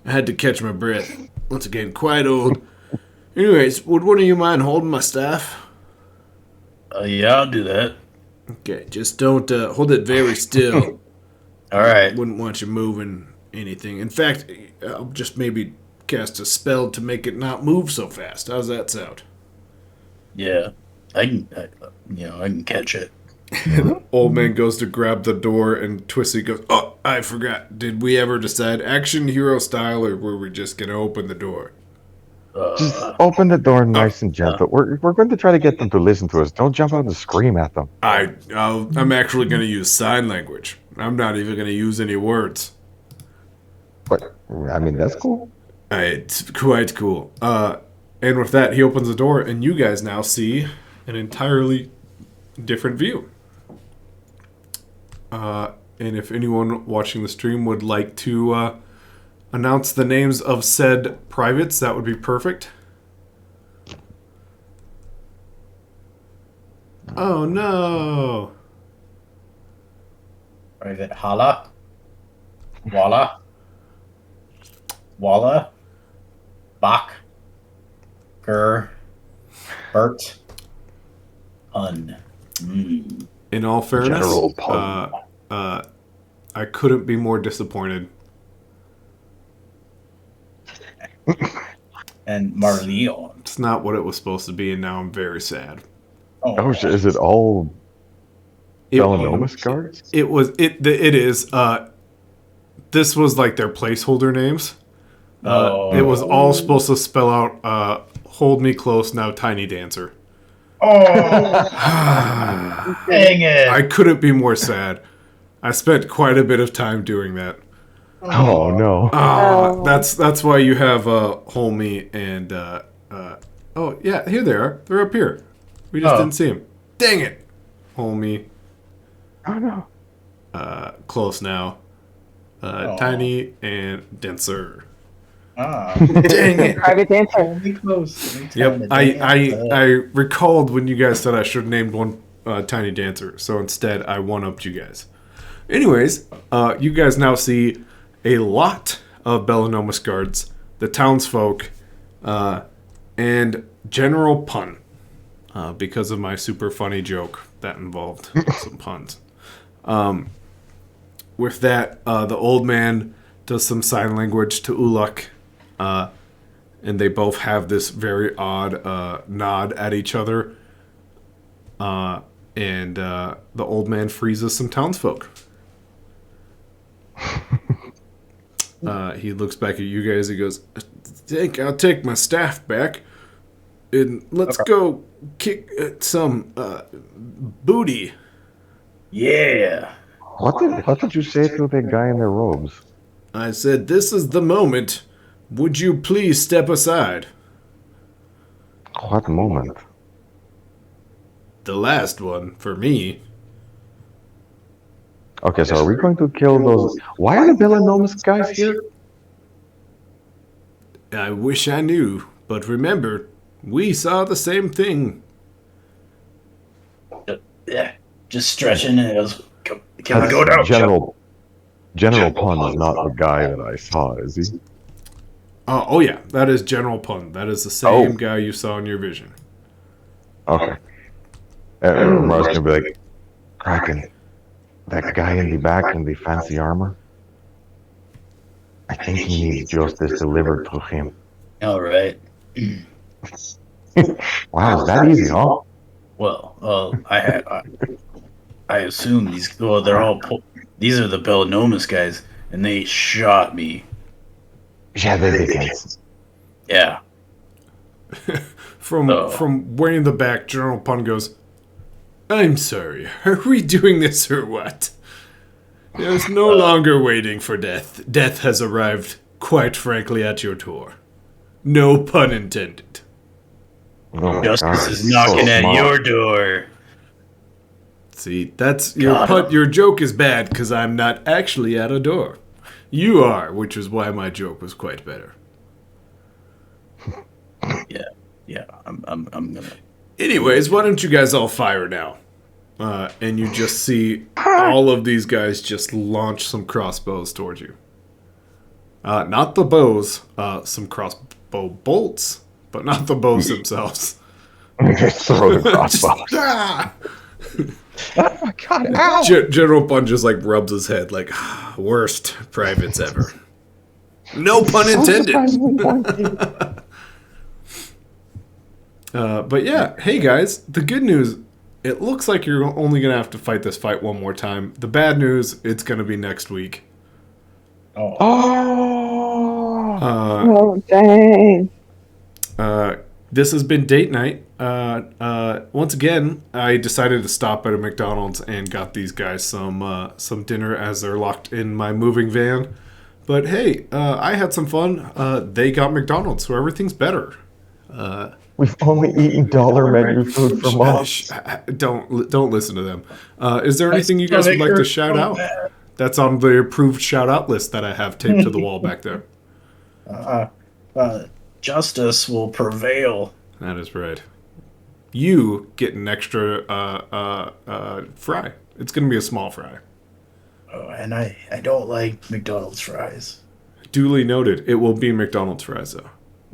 I had to catch my breath. Once again, quite old. Anyways, would one of you mind holding my staff? Yeah, I'll do that. Okay, just don't hold it very still. All right. Wouldn't want you moving anything. In fact, I'll just maybe cast a spell to make it not move so fast. How's that sound? Yeah, I can catch it. Old man goes to grab the door, and Twisty goes, "Oh, I forgot. Did we ever decide action hero style, or were we just gonna open the door?" Just open the door nice and gentle. We're going to try to get them to listen to us. Don't jump out and scream at them. I'm actually gonna use sign language. I'm not even gonna use any words. But I mean, that's cool. It's quite cool. And with that, he opens the door, and you guys now see an entirely different view. And if anyone watching the stream would like to announce the names of said privates, that would be perfect. Oh no! Private Hala, Walla, Bach, Gur, Bert, Hun. In all fairness, General Pun. I couldn't be more disappointed. And Marleon. It's not what it was supposed to be, and now I'm very sad. Oh, is it all It, Belanomus guards? it is. This was like their placeholder names. It was all supposed to spell out "Hold me close now, tiny dancer." Oh, dang it! I couldn't be more sad. I spent quite a bit of time doing that. Oh no. Oh. That's why you have Homie and oh yeah, here they are. They're up here. We just Oh. didn't see them. Dang it, Homie. Oh no. Close now. Aw. Tiny and denser. Ah, Dang it. Private dancer. really close. Yep. I recalled when you guys said I should have named one Tiny Dancer, so instead I one-upped you guys. Anyways, you guys now see a lot of Belanomus guards, the townsfolk, and General Pun, because of my super funny joke that involved some puns. With that, the old man does some sign language to Uluk, and they both have this very odd nod at each other. And the old man freezes some townsfolk. He looks back at you guys. He goes, "I think I'll take my staff back, and let's go kick some booty." Yeah. What did you say to the guy in the robes? I said, "This is the moment. Would you please step aside?" What moment? The last one for me. Okay, so are we going to kill those? Why are the Belanomus guys here? I wish I knew, but remember, we saw the same thing. Yeah. Just stretching it. Can we go down? General Pun is not the guy that I saw, is he? Oh yeah, that is General Pun. That is the same Oh. guy you saw in your vision. Okay. And Mars gonna be like, Kraken, that guy in the back in the fancy armor. I think he needs justice delivered to him. All right. Wow, is that easy, huh? Well, I assume these. Well, they're all. These are the Belanomus guys, and they shot me. Yeah, they did. Yeah. From way in the back, General Pun goes, "I'm sorry. Are we doing this or what? There's no longer waiting for death. Death has arrived, quite frankly, at your door. No pun intended." Oh, Justice God, is knocking so at smart. your door. See, that's your pun. Your joke is bad because I'm not actually at a door. You are, which is why my joke was quite better. Yeah. I'm gonna. Anyways, why don't you guys all fire now? And you just see all of these guys just launch some crossbows towards you. Not the bows, some crossbow bolts, but not the bows themselves. Throw the crossbows. Ah! Oh my god, ow! General Pun just like rubs his head like, worst privates ever. No pun intended. Surprisingly wonky. But yeah, hey guys, the good news, it looks like you're only going to have to fight this fight one more time. The bad news, it's going to be next week. Oh. Oh! Oh, dang. This has been date night. Once again, I decided to stop at a McDonald's and got these guys some dinner as they're locked in my moving van. But hey, I had some fun. They got McDonald's, so everything's better. We've only eaten dollar menu food for months. Don't listen to them. Is there anything you guys would like to shout out? That's on the approved shout out list that I have taped to the wall back there. Justice will prevail. That is right. You get an extra fry. It's going to be a small fry. Oh, and I don't like McDonald's fries. Duly noted. It will be McDonald's fries, though.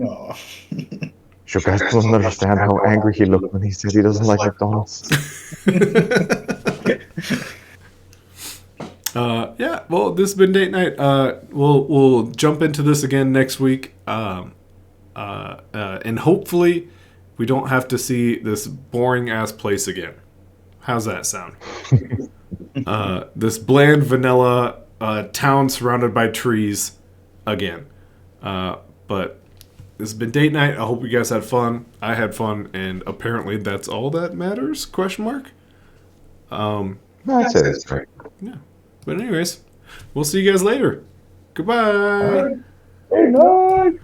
Oh. You guys don't understand how angry he looked when he said he doesn't like McDonald's. Yeah, well, this has been date night. We'll jump into this again next week. And hopefully we don't have to see this boring ass place again. How's that sound? This bland vanilla town surrounded by trees again. But this has been date night. I hope you guys had fun. I had fun, and apparently that's all that matters? Question mark. I'd say that's correct. Yeah. But anyways, we'll see you guys later. Goodbye. Hey, night.